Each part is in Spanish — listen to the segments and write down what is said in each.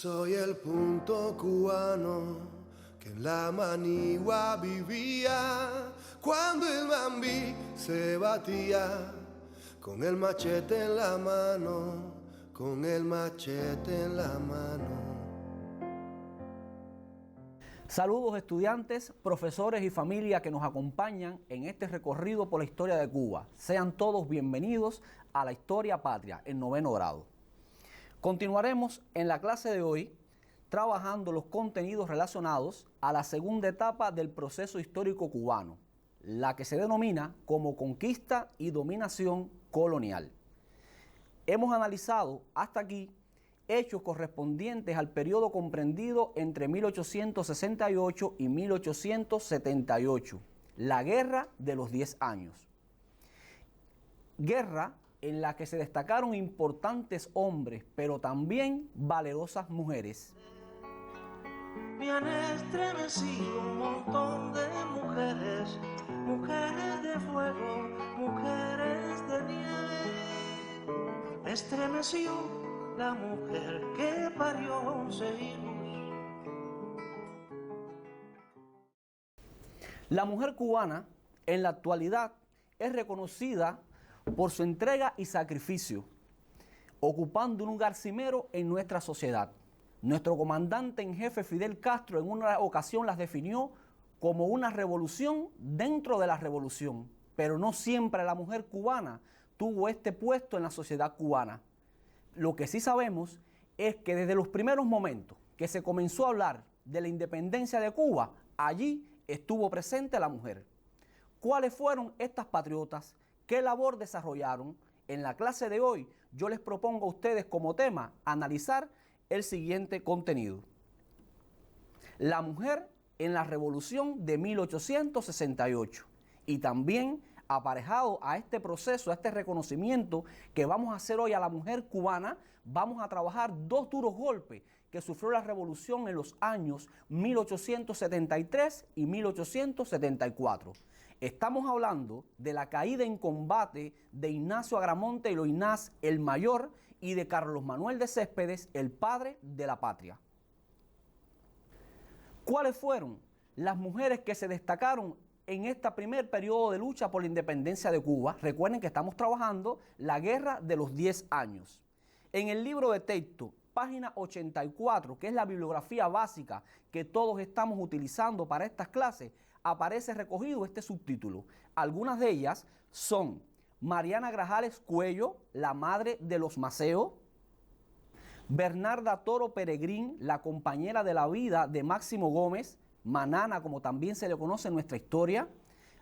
soy el punto cubano que en la manigua vivía cuando el Bambí se batía con el machete en la mano, con el machete en la mano. Saludos estudiantes, profesores y familia que nos acompañan en este recorrido por la historia de Cuba. Sean todos bienvenidos a la Historia Patria en 9º grado. Continuaremos en la clase de hoy trabajando los contenidos relacionados a la segunda etapa del proceso histórico cubano, la que se denomina como conquista y dominación colonial. Hemos analizado hasta aquí hechos correspondientes al periodo comprendido entre 1868 y 1878, la Guerra de los 10 años. Guerra en la que se destacaron importantes hombres, pero también valerosas mujeres. Me han estremecido un montón de mujeres, mujeres de fuego, mujeres de nieve. Me estremeció la mujer que parió 11 hijos. La mujer cubana en la actualidad es reconocida por su entrega y sacrificio, ocupando un lugar cimero en nuestra sociedad. Nuestro comandante en jefe Fidel Castro en una ocasión las definió como una revolución dentro de la revolución, pero no siempre la mujer cubana tuvo este puesto en la sociedad cubana. Lo que sí sabemos es que desde los primeros momentos que se comenzó a hablar de la independencia de Cuba, allí estuvo presente la mujer. ¿Cuáles fueron estas patriotas? ¿Qué labor desarrollaron? En la clase de hoy yo les propongo a ustedes como tema analizar el siguiente contenido. La mujer en la revolución de 1868 y también aparejado a este proceso, a este reconocimiento que vamos a hacer hoy a la mujer cubana, vamos a trabajar dos duros golpes que sufrió la revolución en los años 1873 y 1874. Estamos hablando de la caída en combate de Ignacio Agramonte y Loynaz el Mayor y de Carlos Manuel de Céspedes, el padre de la patria. ¿Cuáles fueron las mujeres que se destacaron en este primer periodo de lucha por la independencia de Cuba? Recuerden que estamos trabajando la Guerra de los 10 años. En el libro de texto, página 84, que es la bibliografía básica que todos estamos utilizando para estas clases, aparece recogido este subtítulo. Algunas de ellas son Mariana Grajales Cuello, la madre de los Maceo; Bernarda Toro Peregrín, la compañera de la vida de Máximo Gómez, Manana, como también se le conoce en nuestra historia;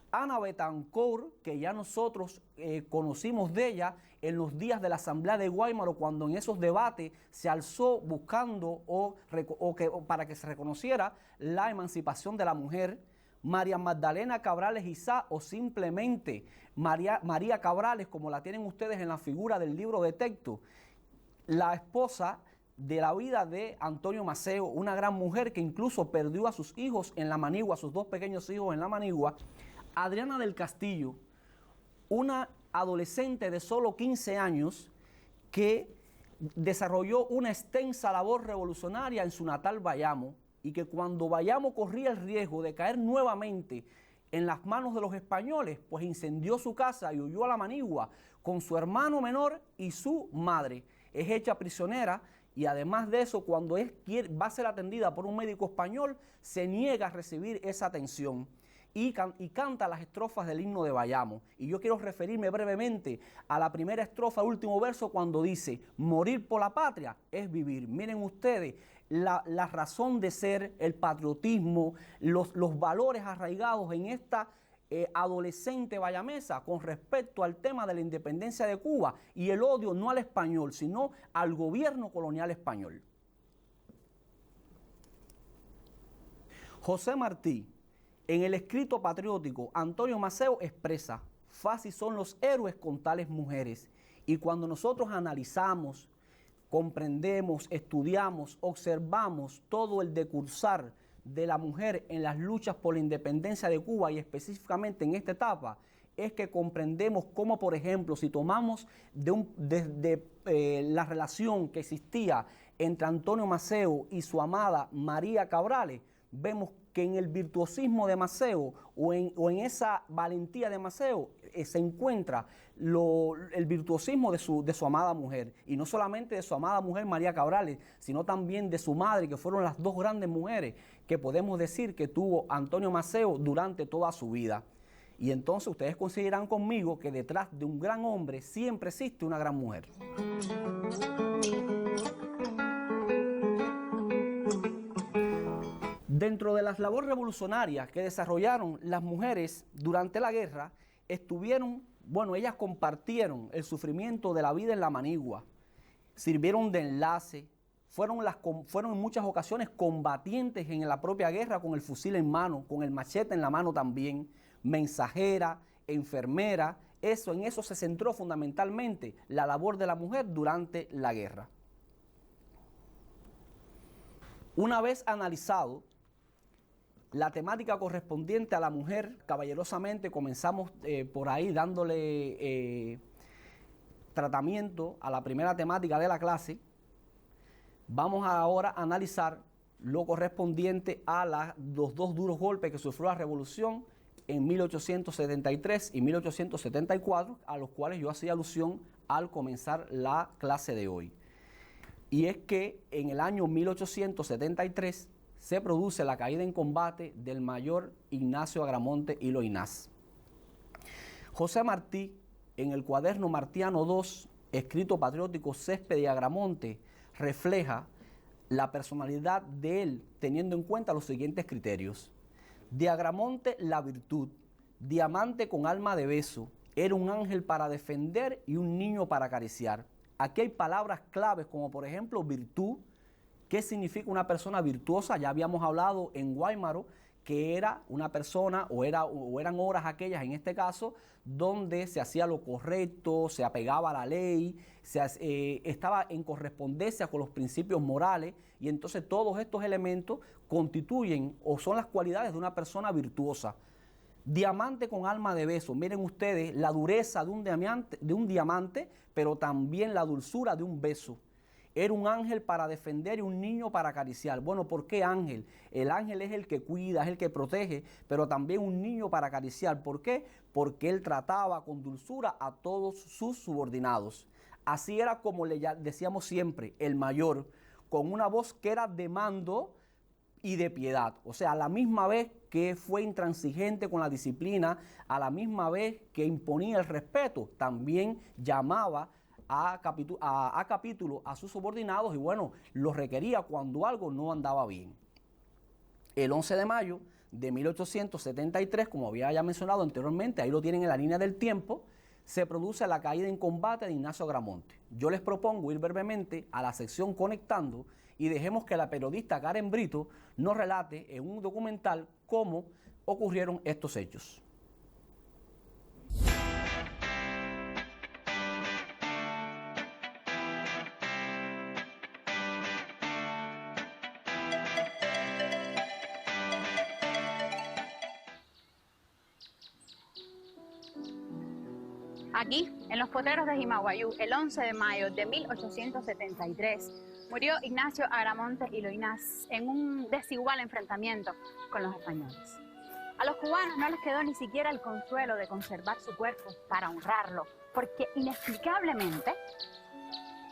Ana Betancourt, que ya nosotros conocimos de ella en los días de la Asamblea de Guaymaro, cuando en esos debates se alzó buscando para que se reconociera la emancipación de la mujer; María Magdalena Cabrales Izá, o simplemente María Cabrales, como la tienen ustedes en la figura del libro de texto, la esposa de la vida de Antonio Maceo, una gran mujer que incluso perdió a sus hijos en la manigua, a sus dos pequeños hijos en la manigua; Adriana del Castillo, una adolescente de solo 15 años que desarrolló una extensa labor revolucionaria en su natal Bayamo, y que cuando Bayamo corría el riesgo de caer nuevamente en las manos de los españoles, pues incendió su casa y huyó a la manigua con su hermano menor y su madre. Es hecha prisionera y además de eso, cuando va a ser atendida por un médico español, se niega a recibir esa atención y canta las estrofas del himno de Bayamo. Y yo quiero referirme brevemente a la primera estrofa, último verso, cuando dice: morir por la patria es vivir. Miren ustedes la razón de ser, el patriotismo, los valores arraigados en esta adolescente bayamesa con respecto al tema de la independencia de Cuba y el odio no al español, sino al gobierno colonial español. José Martí, en el escrito patriótico Antonio Maceo, expresa: fácil son los héroes con tales mujeres. Y cuando nosotros analizamos, comprendemos, estudiamos, observamos todo el decursar de la mujer en las luchas por la independencia de Cuba y específicamente en esta etapa, es que comprendemos cómo, por ejemplo, si tomamos la relación que existía entre Antonio Maceo y su amada María Cabrales, vemos que en el virtuosismo de Maceo o en esa valentía de Maceo se encuentra el virtuosismo de su amada mujer. Y no solamente de su amada mujer María Cabrales, sino también de su madre, que fueron las dos grandes mujeres que podemos decir que tuvo Antonio Maceo durante toda su vida. Y entonces ustedes consideran conmigo que detrás de un gran hombre siempre existe una gran mujer. Dentro de las labores revolucionarias que desarrollaron las mujeres durante la guerra, ellas compartieron el sufrimiento de la vida en la manigua, sirvieron de enlace, fueron en muchas ocasiones combatientes en la propia guerra con el fusil en mano, con el machete en la mano también, mensajera, enfermera. En eso se centró fundamentalmente la labor de la mujer durante la guerra. Una vez analizado la temática correspondiente a la mujer, caballerosamente comenzamos por ahí dándole tratamiento a la primera temática de la clase. Vamos ahora a analizar lo correspondiente a los dos duros golpes que sufrió la revolución en 1873 y 1874, a los cuales yo hacía alusión al comenzar la clase de hoy. Y es que en el año 1873 se produce la caída en combate del mayor Ignacio Agramonte y Loynaz. José Martí, en el cuaderno Martiano II, escrito patriótico Césped y Agramonte, refleja la personalidad de él teniendo en cuenta los siguientes criterios. De Agramonte la virtud, diamante con alma de beso, era un ángel para defender y un niño para acariciar. Aquí hay palabras claves como por ejemplo virtud. ¿Qué significa una persona virtuosa? Ya habíamos hablado en Guaymaro que era una persona o eran horas aquellas en este caso donde se hacía lo correcto, se apegaba a la ley, estaba en correspondencia con los principios morales, y entonces todos estos elementos constituyen o son las cualidades de una persona virtuosa. Diamante con alma de beso. Miren ustedes la dureza de un diamante, pero también la dulzura de un beso. Era un ángel para defender y un niño para acariciar. Bueno, ¿por qué ángel? El ángel es el que cuida, es el que protege, pero también un niño para acariciar. ¿Por qué? Porque él trataba con dulzura a todos sus subordinados. Así era como le decíamos siempre, el mayor, con una voz que era de mando y de piedad. O sea, a la misma vez que fue intransigente con la disciplina, a la misma vez que imponía el respeto, también llamaba a capítulo a sus subordinados y bueno, los requería cuando algo no andaba bien. El 11 de mayo de 1873, como había ya mencionado anteriormente, ahí lo tienen en la línea del tiempo, se produce la caída en combate de Ignacio Agramonte. Yo les propongo ir brevemente a la sección Conectando y dejemos que la periodista Karen Brito nos relate en un documental cómo ocurrieron estos hechos. Aquí, en los potreros de Jimaguayú, el 11 de mayo de 1873, murió Ignacio Agramonte y Loynaz en un desigual enfrentamiento con los españoles. A los cubanos no les quedó ni siquiera el consuelo de conservar su cuerpo para honrarlo, porque inexplicablemente,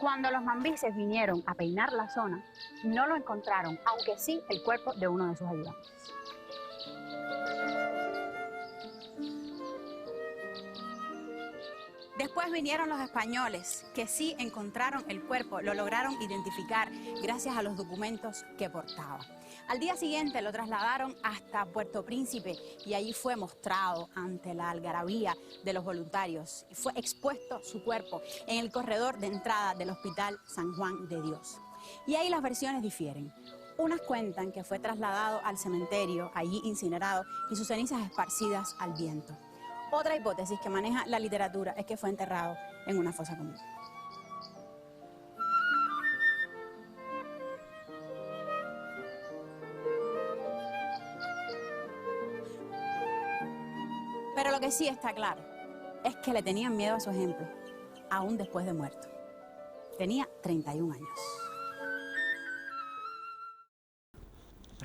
cuando los mambises vinieron a peinar la zona, no lo encontraron, aunque sí el cuerpo de uno de sus ayudantes. Después vinieron los españoles, que sí encontraron el cuerpo, lo lograron identificar gracias a los documentos que portaba. Al día siguiente lo trasladaron hasta Puerto Príncipe y allí fue mostrado ante la algarabía de los voluntarios y fue expuesto su cuerpo en el corredor de entrada del Hospital San Juan de Dios. Y ahí las versiones difieren. Unas cuentan que fue trasladado al cementerio, allí incinerado y sus cenizas esparcidas al viento. Otra hipótesis que maneja la literatura es que fue enterrado en una fosa común. Pero lo que sí está claro es que le tenían miedo a su ejemplo, aún después de muerto. Tenía 31 años.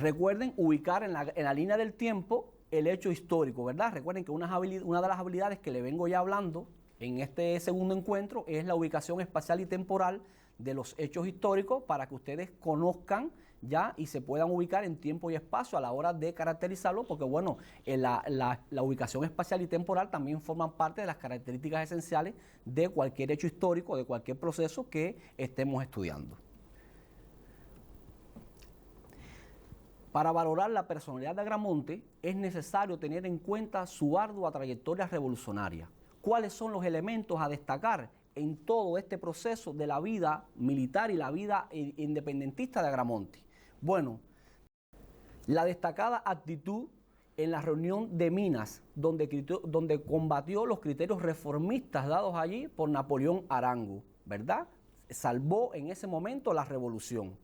Recuerden ubicar en la línea del tiempo el hecho histórico, ¿verdad? Recuerden que una de las habilidades que le vengo ya hablando en este segundo encuentro es la ubicación espacial y temporal de los hechos históricos para que ustedes conozcan ya y se puedan ubicar en tiempo y espacio a la hora de caracterizarlo, porque bueno, la ubicación espacial y temporal también forman parte de las características esenciales de cualquier hecho histórico, de cualquier proceso que estemos estudiando. Para valorar la personalidad de Agramonte es necesario tener en cuenta su ardua trayectoria revolucionaria. ¿Cuáles son los elementos a destacar en todo este proceso de la vida militar y la vida independentista de Agramonte? Bueno, la destacada actitud en la reunión de Minas, donde combatió los criterios reformistas dados allí por Napoleón Arango, ¿verdad? Salvó en ese momento la revolución.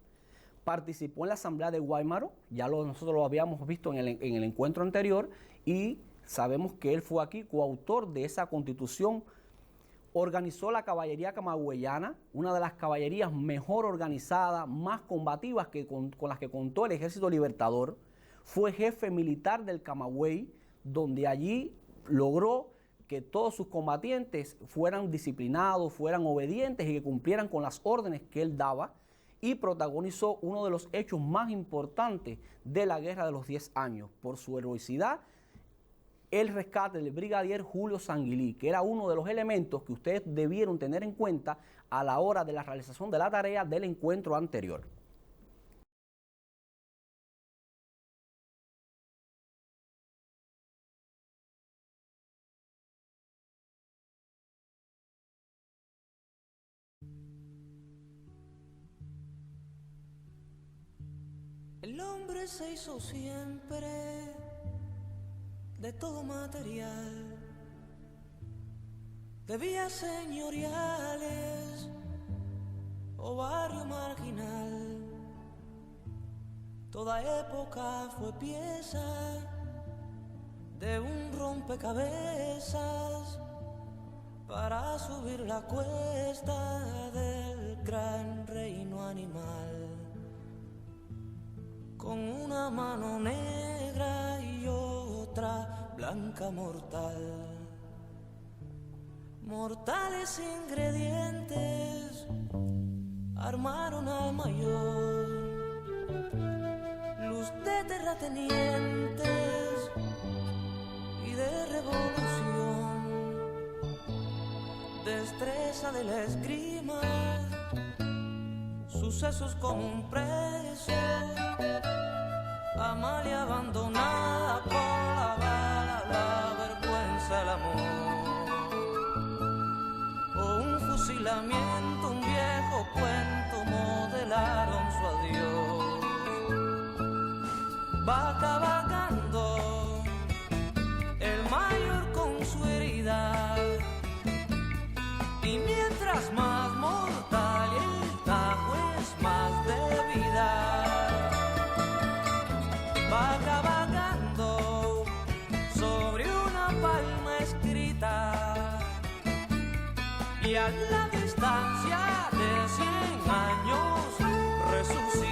Participó en la Asamblea de Guaymaro, nosotros lo habíamos visto en el encuentro anterior, y sabemos que él fue aquí coautor de esa constitución. Organizó la caballería camagüeyana, una de las caballerías mejor organizadas, más combativas con las que contó el Ejército Libertador. Fue jefe militar del Camagüey, donde allí logró que todos sus combatientes fueran disciplinados, fueran obedientes y que cumplieran con las órdenes que él daba, y protagonizó uno de los hechos más importantes de la Guerra de los 10 años por su heroicidad, el rescate del brigadier Julio Sanguilí, que era uno de los elementos que ustedes debieron tener en cuenta a la hora de la realización de la tarea del encuentro anterior. El hombre se hizo siempre de todo material, de vías señoriales o barrio marginal. Toda época fue pieza de un rompecabezas para subir la cuesta del gran reino animal. Con una mano negra y otra blanca mortal. Mortales ingredientes armaron al mayor. Luz de terratenientes y de revolución. Destreza de la esgrima, sucesos con un preso. Amalia abandonada por la bala, la vergüenza, el amor. O un fusilamiento, un viejo cuento modelaron su adiós. Va cabalgando el mayor con su herida, y mientras más mortal el tajo es más de vida. Va cabalgando sobre una palma escrita, y a la distancia de 100 años resucita.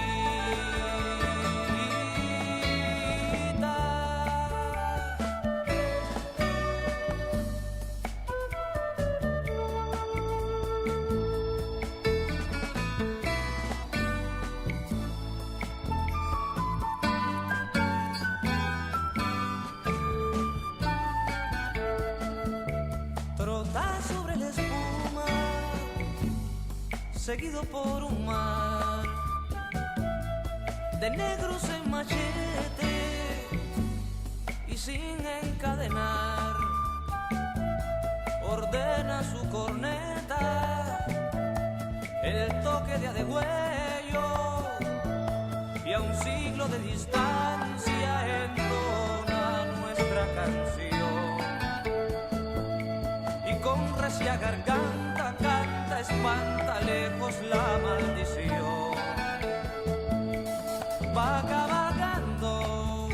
Seguido por un mar de negros en machete y sin encadenar, ordena su corneta el toque de adegüello, y a un siglo de distancia entona nuestra canción, y con recia garganta canta, espanta lejos la maldición. Va cabalgando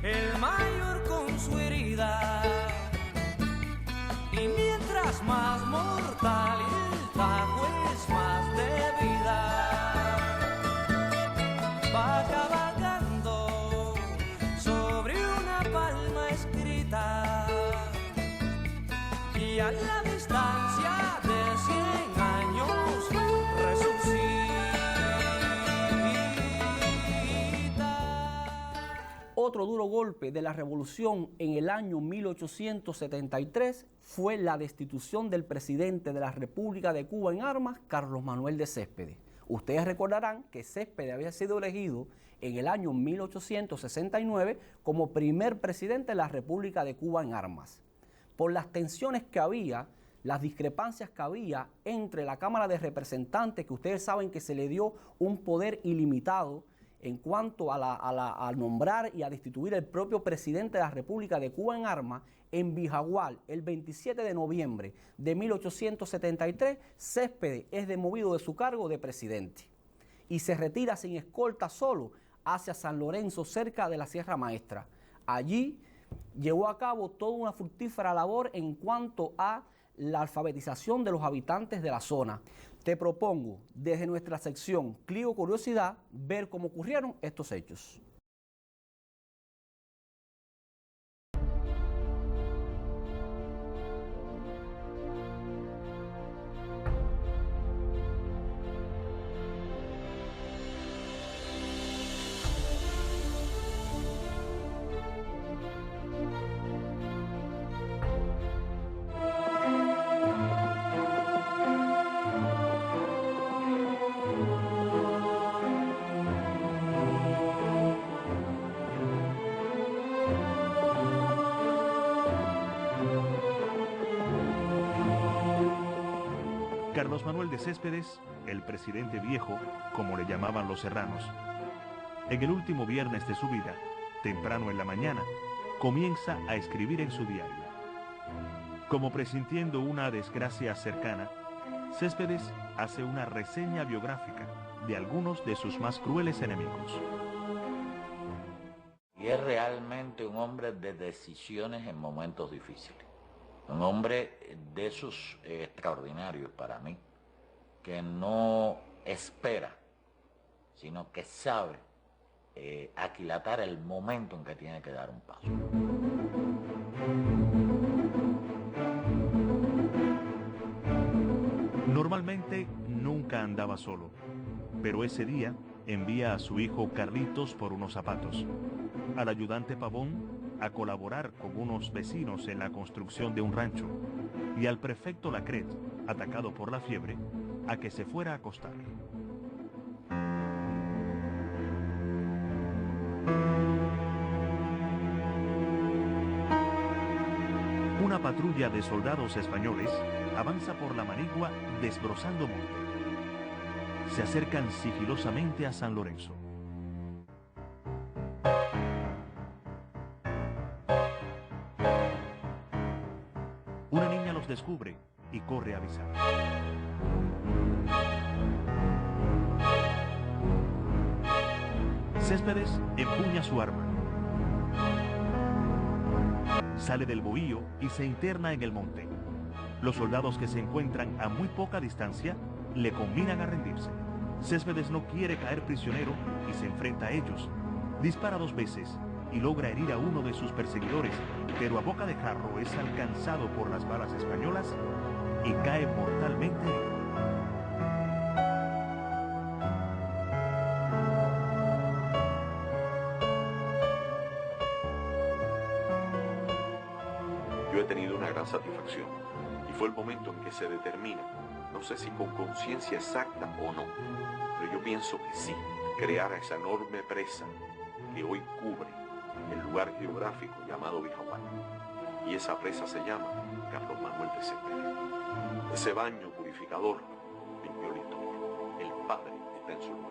el mayor con su herida, y mientras más mortal el tajo es más de vida. Va cabalgando Otro duro golpe de la revolución en el año 1873 fue la destitución del presidente de la República de Cuba en armas, Carlos Manuel de Céspedes. Ustedes recordarán que Céspedes había sido elegido en el año 1869 como primer presidente de la República de Cuba en armas. Por las tensiones que había, las discrepancias que había entre la Cámara de Representantes, que ustedes saben que se le dio un poder ilimitado en cuanto a nombrar y a destituir el propio presidente de la República de Cuba en armas, en Bijagual, el 27 de noviembre de 1873, Céspedes es demovido de su cargo de presidente y se retira sin escolta solo hacia San Lorenzo, cerca de la Sierra Maestra. Allí llevó a cabo toda una fructífera labor en cuanto a la alfabetización de los habitantes de la zona. Te propongo, desde nuestra sección Clio Curiosidad, ver cómo ocurrieron estos hechos. Carlos Manuel de Céspedes, el presidente viejo, como le llamaban los serranos, en el último viernes de su vida, temprano en la mañana, comienza a escribir en su diario. Como presintiendo una desgracia cercana, Céspedes hace una reseña biográfica de algunos de sus más crueles enemigos. Y es realmente un hombre de decisiones en momentos difíciles. Un hombre de esos extraordinarios para mí, que no espera, sino que sabe aquilatar el momento en que tiene que dar un paso. Normalmente nunca andaba solo, pero ese día envía a su hijo Carlitos por unos zapatos, al ayudante Pavón a colaborar con unos vecinos en la construcción de un rancho, y al prefecto Lacret, atacado por la fiebre, a que se fuera a acostar. Una patrulla de soldados españoles avanza por la Manigua desbrozando monte. Se acercan sigilosamente a San Lorenzo. Una niña los descubre y corre a avisar. Céspedes empuña su arma. Sale del bohío y se interna en el monte. Los soldados que se encuentran a muy poca distancia le convinan a rendirse. Céspedes no quiere caer prisionero y se enfrenta a ellos. Dispara 2 veces y logra herir a uno de sus perseguidores, pero a boca de jarro es alcanzado por las balas españolas y cae mortalmente herido. Yo he tenido una gran satisfacción y fue el momento en que se determina, no sé si con conciencia exacta o no, pero yo pienso que sí, crear a esa enorme presa que hoy cubre el lugar geográfico llamado Bijagual. Y esa presa se llama Carlos Manuel de Céspedes. Ese baño purificador limpió la historia. El Padre está en su lugar.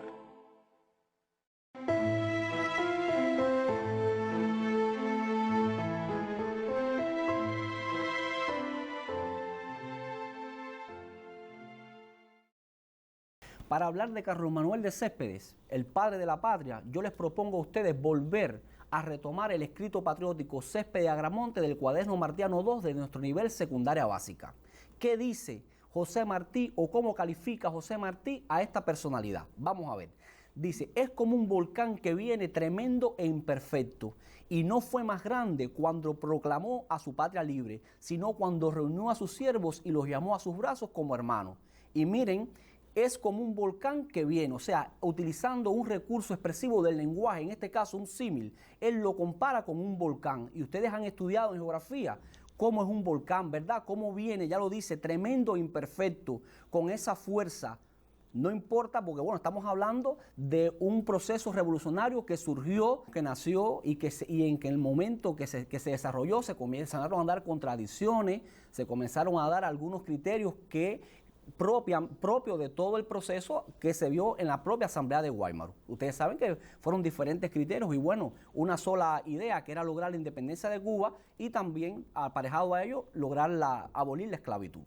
Para hablar de Carlos Manuel de Céspedes, el padre de la patria, yo les propongo a ustedes volver a retomar el escrito patriótico Céspedes Agramonte del cuaderno Martiano 2 de nuestro nivel secundaria básica. ¿Qué dice José Martí o cómo califica José Martí a esta personalidad? Vamos a ver. Dice, es como un volcán que viene tremendo e imperfecto, y no fue más grande cuando proclamó a su patria libre, sino cuando reunió a sus siervos y los llamó a sus brazos como hermanos. Y miren es como un volcán que viene, o sea, utilizando un recurso expresivo del lenguaje, en este caso un símil, él lo compara con un volcán. Y ustedes han estudiado en geografía cómo es un volcán, ¿verdad? Cómo viene, ya lo dice, tremendo e imperfecto, con esa fuerza. No importa, porque bueno, estamos hablando de un proceso revolucionario que surgió, que nació y en que el momento que se desarrolló se comenzaron a dar contradicciones, se comenzaron a dar algunos criterios que propio de todo el proceso que se vio en la propia Asamblea de Weimar. Ustedes saben que fueron diferentes criterios y bueno, una sola idea que era lograr la independencia de Cuba y también aparejado a ello lograr abolir la esclavitud.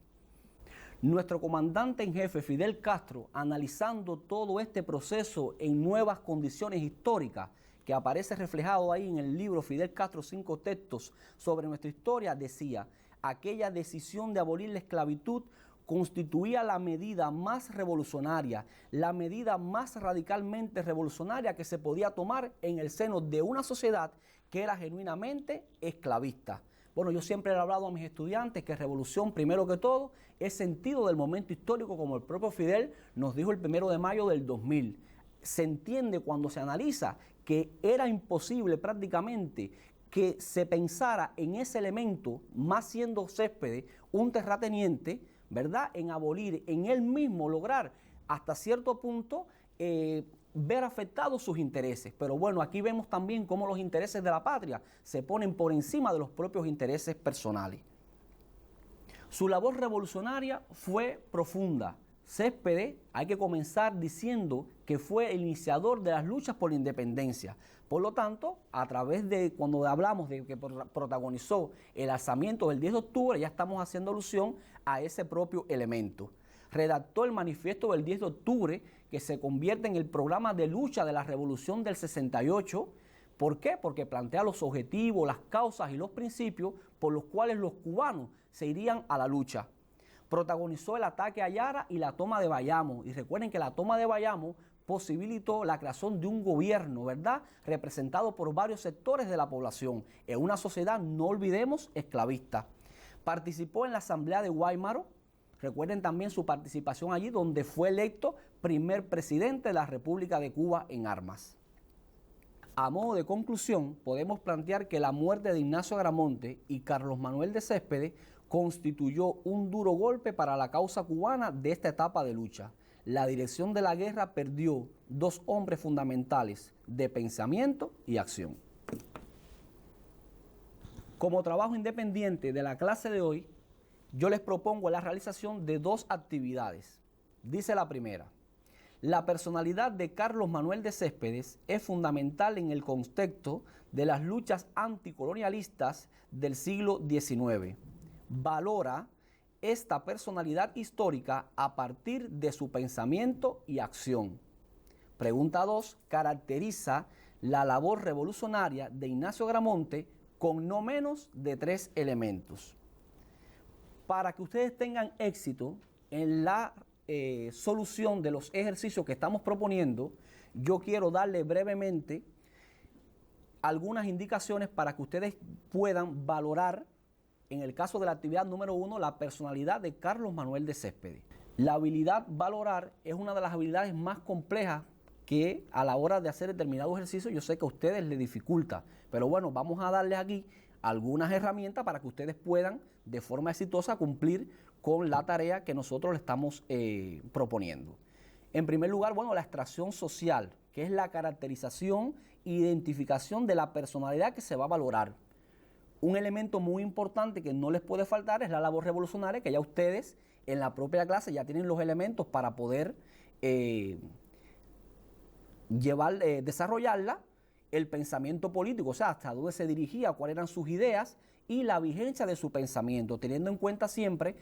Nuestro comandante en jefe Fidel Castro, analizando todo este proceso en nuevas condiciones históricas, que aparece reflejado ahí en el libro Fidel Castro, 5 textos sobre nuestra historia, decía: aquella decisión de abolir la esclavitud constituía la medida más revolucionaria, la medida más radicalmente revolucionaria que se podía tomar en el seno de una sociedad que era genuinamente esclavista. Bueno, yo siempre he hablado a mis estudiantes que revolución, primero que todo, es sentido del momento histórico, como el propio Fidel nos dijo el 1 de mayo del 2000. Se entiende cuando se analiza que era imposible prácticamente que se pensara en ese elemento, más siendo Céspedes un terrateniente, ¿verdad?, en abolir, en él mismo lograr hasta cierto punto ver afectados sus intereses. Pero bueno, aquí vemos también cómo los intereses de la patria se ponen por encima de los propios intereses personales. Su labor revolucionaria fue profunda. Céspedes, hay que comenzar diciendo que fue el iniciador de las luchas por la independencia. Por lo tanto, a través de, cuando hablamos de que protagonizó el alzamiento del 10 de octubre, ya estamos haciendo alusión a ese propio elemento. Redactó el manifiesto del 10 de octubre, que se convierte en el programa de lucha de la Revolución del 68. ¿Por qué? Porque plantea los objetivos, las causas y los principios por los cuales los cubanos se irían a la lucha. Protagonizó el ataque a Yara y la toma de Bayamo. Y recuerden que la toma de Bayamo posibilitó la creación de un gobierno, ¿verdad?, representado por varios sectores de la población, en una sociedad, no olvidemos, esclavista. Participó en la Asamblea de Weimar. Recuerden también su participación allí, donde fue electo primer presidente de la República de Cuba en armas. A modo de conclusión, podemos plantear que la muerte de Ignacio Agramonte y Carlos Manuel de Céspedes constituyó un duro golpe para la causa cubana de esta etapa de lucha. La dirección de la guerra perdió 2 hombres fundamentales de pensamiento y acción. Como trabajo independiente de la clase de hoy, yo les propongo la realización de 2 actividades. Dice la primera: la personalidad de Carlos Manuel de Céspedes es fundamental en el contexto de las luchas anticolonialistas del siglo XIX. Valora esta personalidad histórica a partir de su pensamiento y acción. Pregunta 2. Caracteriza la labor revolucionaria de Ignacio Agramonte con no menos de 3 elementos. Para que ustedes tengan éxito en la solución de los ejercicios que estamos proponiendo, yo quiero darle brevemente algunas indicaciones para que ustedes puedan valorar, en el caso de la actividad número 1, la personalidad de Carlos Manuel de Céspedes. La habilidad valorar es una de las habilidades más complejas que a la hora de hacer determinado ejercicio yo sé que a ustedes les dificulta, pero bueno, vamos a darles aquí algunas herramientas para que ustedes puedan de forma exitosa cumplir con la tarea que nosotros le estamos proponiendo. En primer lugar, bueno, la extracción social, que es la caracterización e identificación de la personalidad que se va a valorar. Un elemento muy importante que no les puede faltar es la labor revolucionaria, que ya ustedes en la propia clase ya tienen los elementos para poder desarrollarla. El pensamiento político, o sea, hasta dónde se dirigía, cuáles eran sus ideas y la vigencia de su pensamiento, teniendo en cuenta siempre